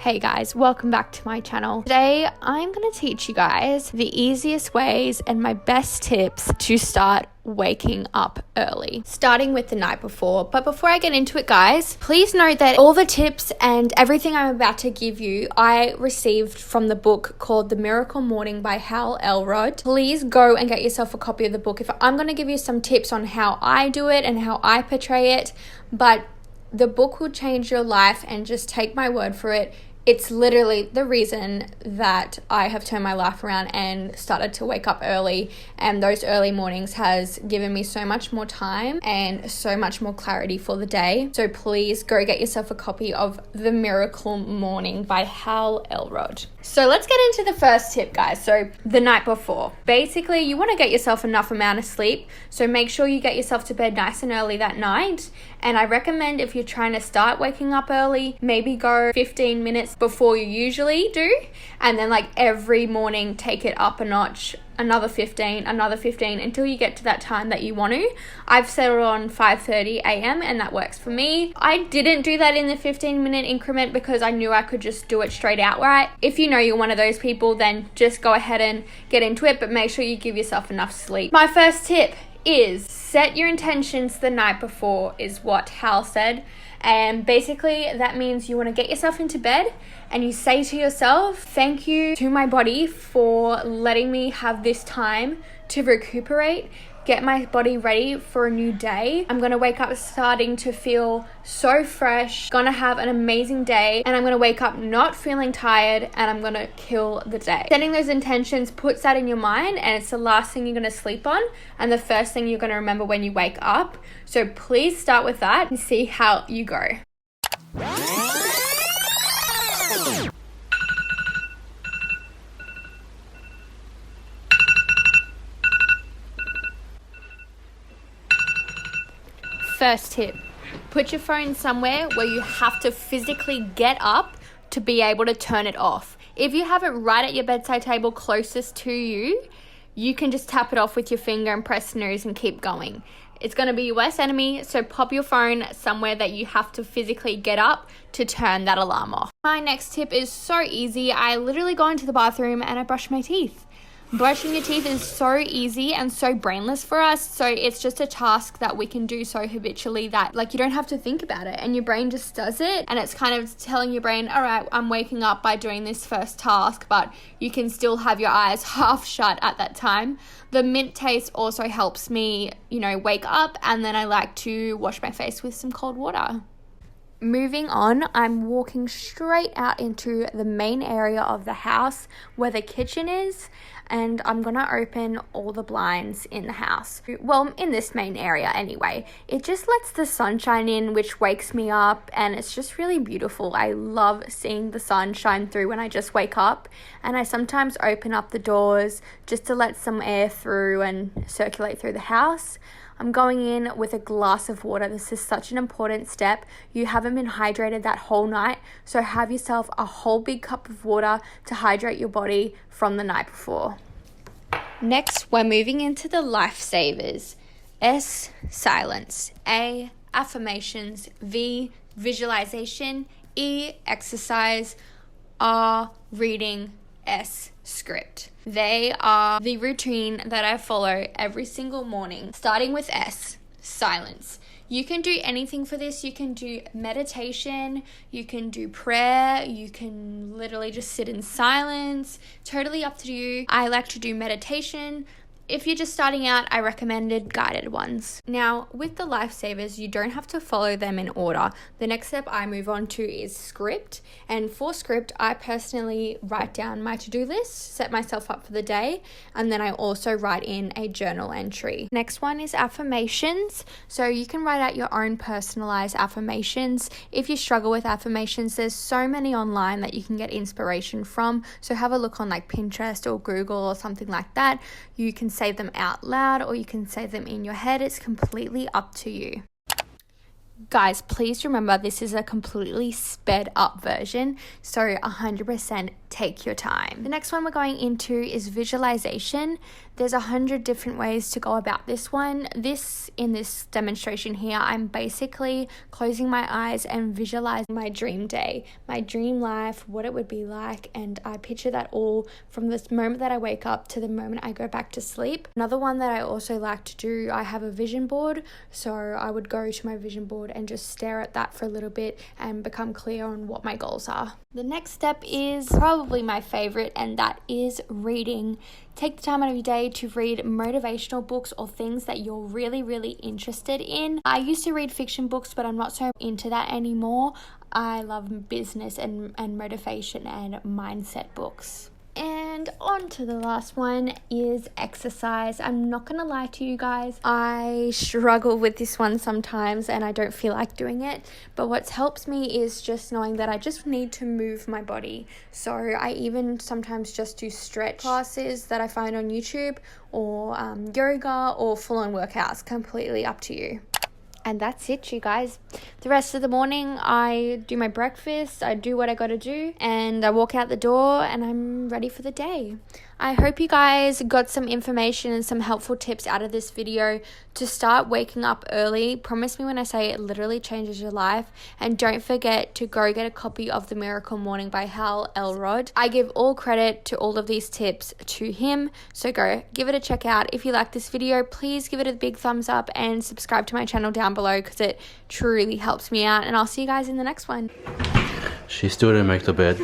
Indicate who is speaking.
Speaker 1: Hey guys, welcome back to my channel. Today I'm going to teach you guys the easiest ways and my best tips to start waking up early, starting with the night before. But before I get into it, guys, please note that all the tips and everything I'm about to give you I received from the book called The Miracle Morning by Hal Elrod. Please go and get yourself a copy of the book. If I'm going to give you some tips on how I do it and how I portray it, but the book will change your life, and just take my word for it. It's literally the reason that I have turned my life around and started to wake up early, and those early mornings has given me so much more time and so much more clarity for the day. So please go get yourself a copy of The Miracle Morning by Hal Elrod. So let's get into the first tip, guys. So the night before. Basically, you want to get yourself enough amount of sleep, so make sure you get yourself to bed nice and early that night. And I recommend, if you're trying to start waking up early, maybe go 15 minutes before you usually do, and then like every morning take it up a notch, another 15 until you get to that time that you want to. I've settled on 5:30 a.m. and that works for me. I didn't do that in the 15-minute increment because I knew I could just do it straight outright. If you know you're one of those people, then just go ahead and get into it, but make sure you give yourself enough sleep. My first tip is set your intentions the night before, is what Hal said. And basically that means you want to get yourself into bed and you say to yourself, thank you to my body for letting me have this time to recuperate, get my body ready for a new day. I'm gonna wake up starting to feel so fresh, gonna have an amazing day, and I'm gonna wake up not feeling tired, and I'm gonna kill the day. Setting those intentions puts that in your mind, and it's the last thing you're gonna sleep on and the first thing you're gonna remember when you wake up. So please start with that and see how you go. First tip, put your phone somewhere where you have to physically get up to be able to turn it off. If you have it right at your bedside table closest to you, you can just tap it off with your finger and press snooze and keep going. It's going to be your worst enemy, so pop your phone somewhere that you have to physically get up to turn that alarm off. My next tip is so easy. I literally go into the bathroom and I brush my teeth. Brushing your teeth is so easy and so brainless for us, so it's just a task that we can do so habitually that like you don't have to think about it and your brain just does it, and it's kind of telling your brain, all right, I'm waking up by doing this first task, but you can still have your eyes half shut at that time. The mint taste also helps me, wake up, and then I like to wash my face with some cold water. Moving on, I'm walking straight out into the main area of the house where the kitchen is, and I'm gonna open all the blinds in the house. Well, in this main area anyway. It just lets the sunshine in, which wakes me up, and it's just really beautiful. I love seeing the sun shine through when I just wake up, and I sometimes open up the doors just to let some air through and circulate through the house. I'm going in with a glass of water. This is such an important step. You haven't been hydrated that whole night, so have yourself a whole big cup of water to hydrate your body from the night before. Next, we're moving into the lifesavers. S, silence. A, affirmations. V, visualization. E, exercise. R, reading. S, script. They are the routine that I follow every single morning. Starting with S, silence. You can do anything for this. You can do meditation, you can do prayer, you can literally just sit in silence. Totally up to you. I like to do meditation. If you're just starting out, I recommended guided ones. Now, with the lifesavers, you don't have to follow them in order. The next step I move on to is script. And for script, I personally write down my to-do list, set myself up for the day, and then I also write in a journal entry. Next one is affirmations. So you can write out your own personalized affirmations. If you struggle with affirmations, there's so many online that you can get inspiration from. So have a look on like Pinterest or Google or something like that. You can say them out loud or you can say them in your head. It's completely up to you. Guys, please remember this is a completely sped up version, so 100% take your time. The next one we're going into is visualization. There's 100 different ways to go about this one. In this demonstration here, I'm basically closing my eyes and visualizing my dream day, my dream life, what it would be like, and I picture that all from this moment that I wake up to the moment I go back to sleep. Another one that I also like to do, I have a vision board, so I would go to my vision board and just stare at that for a little bit and become clear on what my goals are. The next step is probably my favorite, and that is reading. Take the time out of your day to read motivational books or things that you're really, really interested in. I used to read fiction books, but I'm not so into that anymore. I love business and motivation and mindset books. And on to the last one is exercise. I'm not gonna lie to you guys, I struggle with this one sometimes and I don't feel like doing it, but what helps me is just knowing that I just need to move my body. So I even sometimes just do stretch classes that I find on YouTube, or yoga, or full-on workouts, completely up to you. And that's it, you guys. The rest of the morning, I do my breakfast, I do what I gotta do, and I walk out the door and I'm ready for the day. I hope you guys got some information and some helpful tips out of this video to start waking up early. Promise me when I say it literally changes your life. And don't forget to go get a copy of The Miracle Morning by Hal Elrod. I give all credit to all of these tips to him, so go give it a check out. If you like this video, please give it a big thumbs up and subscribe to my channel down below because it truly helps me out. And I'll see you guys in the next one.
Speaker 2: She still didn't make the bed.